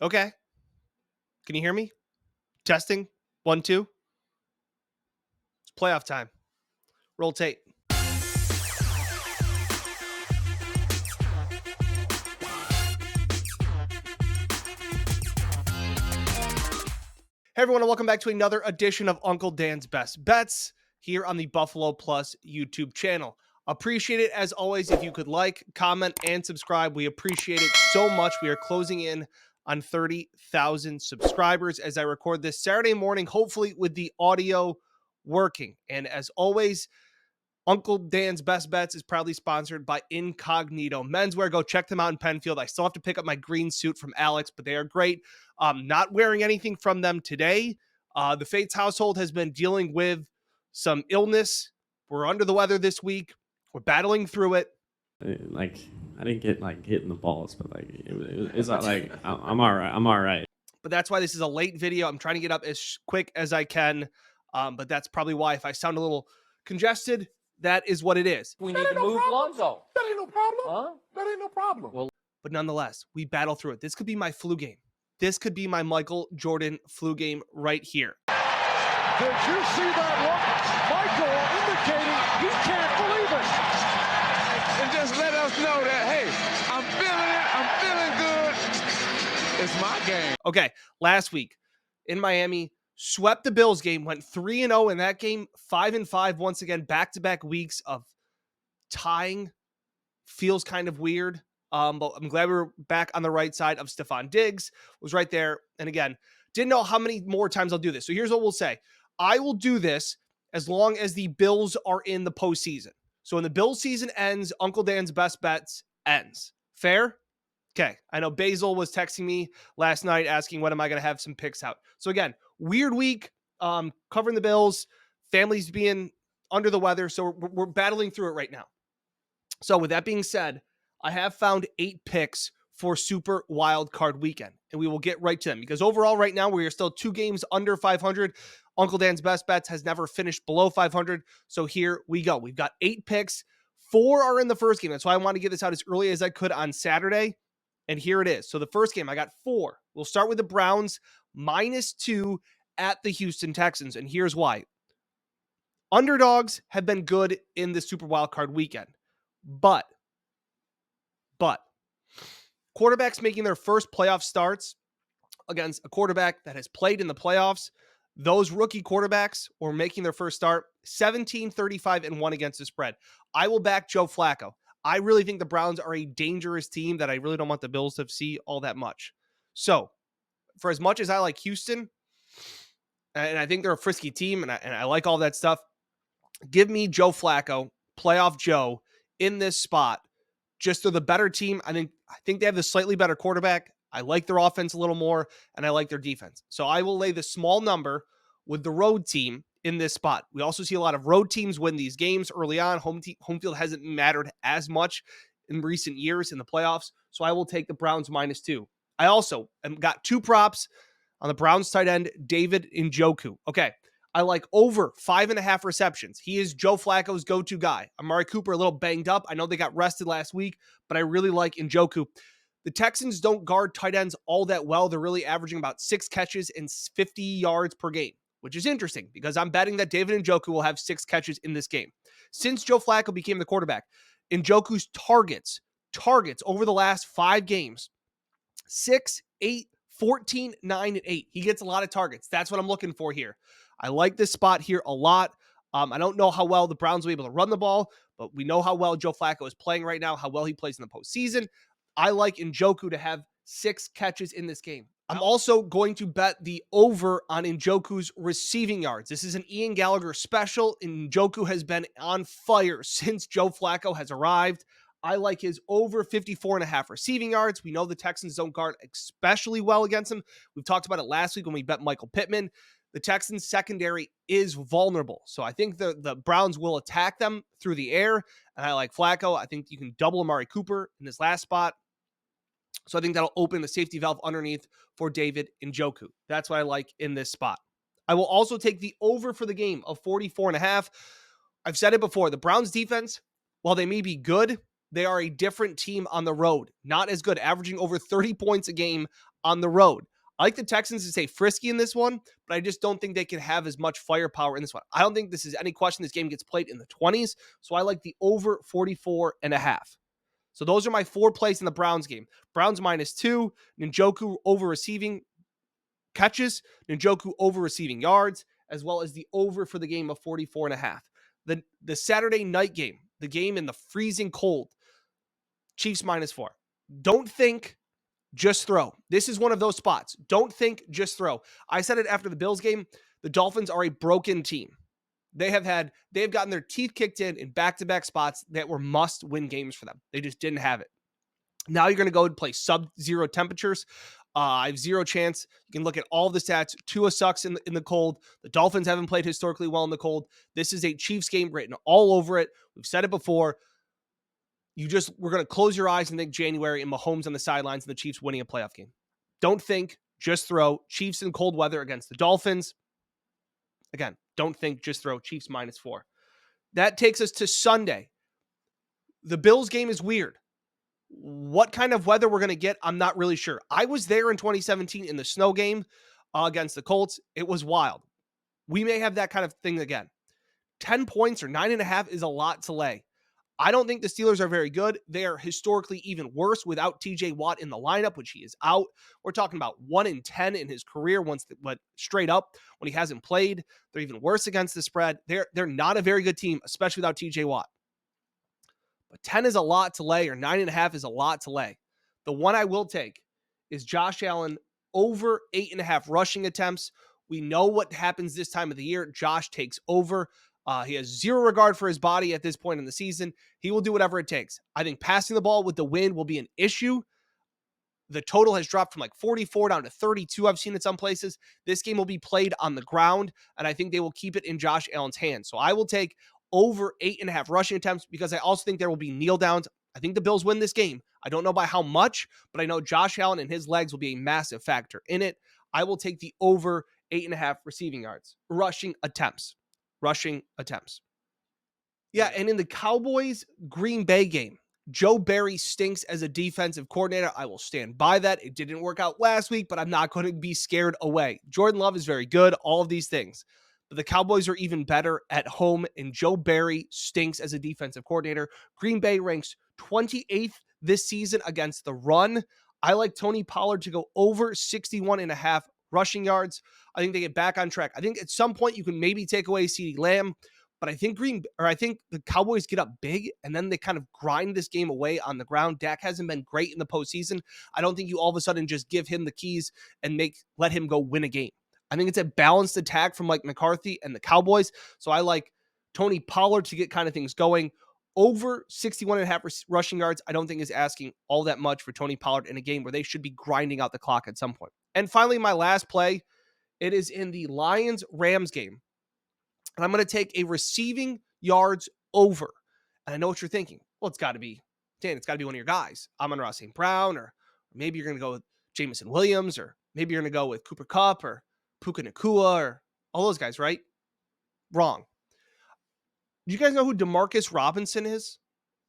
Okay. Can you hear me? Testing. 1, 2. It's playoff time. Roll tape. Hey everyone, and welcome back to another edition of Uncle Dan's Best Bets here on the Buffalo Plus YouTube channel. Appreciate it as always if you could like, comment, and subscribe. We appreciate it so much. We are closing in on 30,000 subscribers as I record this Saturday morning, hopefully with the audio working. And as always, Uncle Dan's Best Bets is proudly sponsored by Incognito Menswear. Go check them out in Penfield. I still have to pick up my green suit from Alex, but they are great. Not wearing anything from them today. The Fates household has been dealing with some illness. We're under the weather this week. We're battling through it. Like, I didn't get like hitting the balls, but like it's not like I'm all right. I'm all right. But that's why this is a late video. I'm trying to get up as quick as I can. But that's probably why if I sound a little congested, that is what it is. We need to move Lonzo. That ain't no problem. Huh? That ain't no problem. Well, But nonetheless, we battle through it. This could be my flu game. This could be my Michael Jordan flu game right here. Did you see that look? Michael indicating he can't believe it. And just let us know that, hey, I'm feeling it. I'm feeling good. It's my game. Okay, last week in Miami, swept the Bills game, went 3-0 in that game, 5-5 once again, back-to-back weeks of tying. Feels kind of weird. But I'm glad we were back on the right side of Stephon Diggs. Was right there. And again, didn't know how many more times I'll do this. So here's what we'll say. I will do this as long as the Bills are in the postseason. So when the Bills season ends, Uncle Dan's Best Bets ends. Fair? Okay. I know Basil was texting me last night asking when am I going to have some picks out. So again, weird week, covering the Bills, families being under the weather. So we're battling through it right now. So with that being said, I have found 8 picks for Super Wild Card Weekend, and we will get right to them because overall right now we are still 2 games under 500. Uncle Dan's Best Bets has never finished below 500, so here we go. We've got 8 picks. 4 are in the first game. That's why I want to get this out as early as I could on Saturday, and here it is. So the first game, I got 4. We'll start with the Browns, -2 at the Houston Texans, and here's why. Underdogs have been good in the Super Wild Card Weekend, but quarterbacks making their first playoff starts against a quarterback that has played in the playoffs, those rookie quarterbacks were making their first start 17-35-1 against the spread. I will back Joe Flacco. I really think the Browns are a dangerous team that I really don't want the Bills to see all that much. So for as much as I like Houston, and I think they're a frisky team, and I like all that stuff, give me Joe Flacco, playoff Joe, in this spot. Just they're the better team. I think they have the slightly better quarterback. I like their offense a little more, and I like their defense. So I will lay the small number with the road team in this spot. We also see a lot of road teams win these games early on. Home field hasn't mattered as much in recent years in the playoffs, so I will take the Browns -2. I also got 2 props on the Browns tight end, David Njoku. Okay. I like over 5.5 receptions. He is Joe Flacco's go-to guy. Amari Cooper a little banged up. I know they got rested last week, but I really like Njoku. The Texans don't guard tight ends all that well. They're really averaging about 6 catches and 50 yards per game, which is interesting because I'm betting that David Njoku will have 6 catches in this game. Since Joe Flacco became the quarterback, Njoku's targets over the last 5 games, 6, 8, 14, 9, and 8. He gets a lot of targets. That's what I'm looking for here. I like this spot here a lot. I don't know how well the Browns will be able to run the ball, but we know how well Joe Flacco is playing right now, how well he plays in the postseason. I like Njoku to have 6 catches in this game. I'm also going to bet the over on Njoku's receiving yards. This is an Ian Gallagher special. Njoku has been on fire since Joe Flacco has arrived. I like his over 54.5 receiving yards. We know the Texans don't guard especially well against him. We've talked about it last week when we bet Michael Pittman. The Texans secondary is vulnerable. So I think the Browns will attack them through the air. And I like Flacco. I think you can double Amari Cooper in this last spot. So I think that'll open the safety valve underneath for David Njoku. That's what I like in this spot. I will also take the over for the game of 44.5. I've said it before. The Browns defense, while they may be good, they are a different team on the road. Not as good, averaging over 30 points a game on the road. I like the Texans to stay frisky in this one, but I just don't think they can have as much firepower in this one. I don't think this is any question this game gets played in the 20s, so I like the over 44.5. So those are my 4 plays in the Browns game. Browns -2, Njoku over receiving catches, Njoku over receiving yards, as well as the over for the game of 44.5. The Saturday night game, the game in the freezing cold, Chiefs -4. Don't think, just throw. This is one of those spots. Don't think, just throw. I said it after the Bills game. The Dolphins are a broken team. They've gotten their teeth kicked in back-to-back spots that were must-win games for them. They just didn't have it. Now you're going to go and play sub-zero temperatures. I have zero chance. You can look at all the stats. Tua sucks in the cold. The Dolphins haven't played historically well in the cold. This is a Chiefs game written all over it. We've said it before. We're going to close your eyes and think January and Mahomes on the sidelines and the Chiefs winning a playoff game. Don't think, just throw. Chiefs in cold weather against the Dolphins. Again, don't think, just throw. Chiefs -4. That takes us to Sunday. The Bills game is weird. What kind of weather we're going to get, I'm not really sure. I was there in 2017 in the snow game against the Colts. It was wild. We may have that kind of thing again. 10 points or 9.5 is a lot to lay. I don't think the Steelers are very good. They are historically even worse without TJ Watt in the lineup, which he is out. We're talking about 1-10 in his career straight up when he hasn't played. They're even worse against the spread. They're not a very good team, especially without TJ Watt. But 10 is a lot to lay, or 9.5 is a lot to lay. The one I will take is Josh Allen over 8.5 rushing attempts. We know what happens this time of the year. Josh takes over. He has zero regard for his body at this point in the season. He will do whatever it takes. I think passing the ball with the wind will be an issue. The total has dropped from like 44 down to 32. I've seen it some places. This game will be played on the ground, and I think they will keep it in Josh Allen's hands. So I will take over 8.5 rushing attempts because I also think there will be kneel downs. I think the Bills win this game. I don't know by how much, but I know Josh Allen and his legs will be a massive factor in it. I will take the over 8.5 rushing attempts. Yeah, and in the Cowboys Green Bay game, Joe Barry stinks as a defensive coordinator. I will stand by that. It didn't work out last week, but I'm not going to be scared away. Jordan Love is very good, all of these things. But the Cowboys are even better at home, and Joe Barry stinks as a defensive coordinator. Green Bay ranks 28th this season against the run. I like Tony Pollard to go over 61.5 rushing yards. I think they get back on track. I think at some point you can maybe take away CeeDee Lamb, but I think the Cowboys get up big and then they kind of grind this game away on the ground. Dak hasn't been great in the postseason. I don't think you all of a sudden just give him the keys and let him go win a game. I think it's a balanced attack from Mike McCarthy and the Cowboys. So I like Tony Pollard to get kind of things going. Over 61.5 rushing yards, I don't think is asking all that much for Tony Pollard in a game where they should be grinding out the clock at some point. And finally, my last play, it is in the Lions-Rams game. And I'm going to take a receiving yards over. And I know what you're thinking. Well, it's got to be one of your guys. Amon-Ra St. Brown, or maybe you're going to go with Jameson Williams, or maybe you're going to go with Cooper Kupp or Puka Nacua or all those guys, right? Wrong. Do you guys know who Demarcus Robinson is?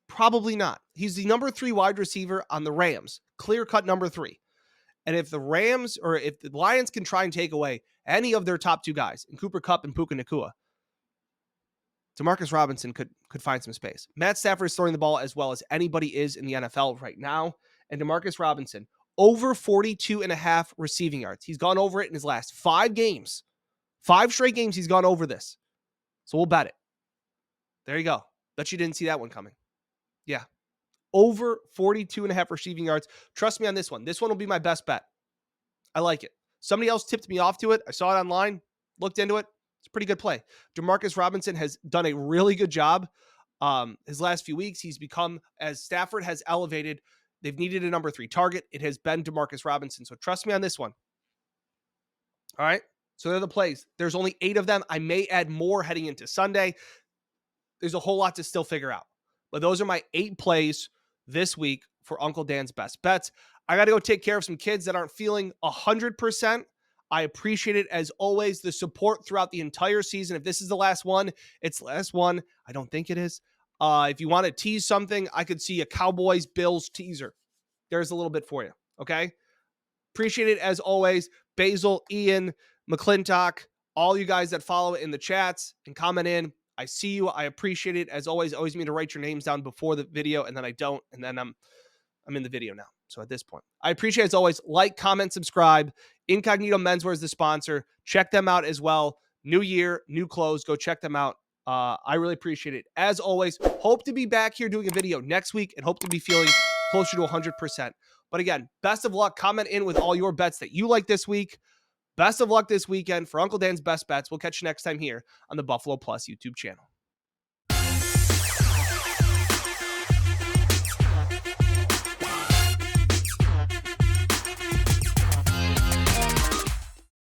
Probably not. He's the number 3 wide receiver on the Rams. Clear-cut number 3. And if the Lions can try and take away any of their top 2 guys, in Cooper Kupp and Puka Nacua, Demarcus Robinson could find some space. Matt Stafford is throwing the ball as well as anybody is in the NFL right now. And Demarcus Robinson, over 42.5 receiving yards. He's gone over it in his last 5 games. 5 straight games he's gone over this. So we'll bet it. There you go. Bet you didn't see that one coming. Yeah. Over 42.5 receiving yards. Trust me on this one. This one will be my best bet. I like it. Somebody else tipped me off to it. I saw it online, looked into it. It's a pretty good play. Demarcus Robinson has done a really good job. His last few weeks, he's become, as Stafford has elevated, they've needed a number 3 target. It has been Demarcus Robinson. So trust me on this one. All right. So they're the plays. There's only 8 of them. I may add more heading into Sunday. There's a whole lot to still figure out. But those are my 8 plays this week for Uncle Dan's best bets. I got to go take care of some kids that aren't feeling 100%. I appreciate it, as always, the support throughout the entire season. If this is the last one, it's the last one. I don't think it is. If you want to tease something, I could see a Cowboys-Bills teaser. There's a little bit for you, okay? Appreciate it as always. Basil, Ian, McClintock, all you guys that follow in the chats and comment in. I see you. I appreciate it as always. Always mean to write your names down before the video, and then I don't, and then I'm in the video now. So at this point, I appreciate it as always. Like, comment, subscribe. Incognito Menswear is the sponsor. Check them out as well. New year, new clothes. Go check them out. I really appreciate it. As always, hope to be back here doing a video next week and hope to be feeling closer to 100%. But again, best of luck. Comment in with all your bets that you like this week. Best of luck this weekend for Uncle Dan's Best Bets. We'll catch you next time here on the Buffalo Plus YouTube channel.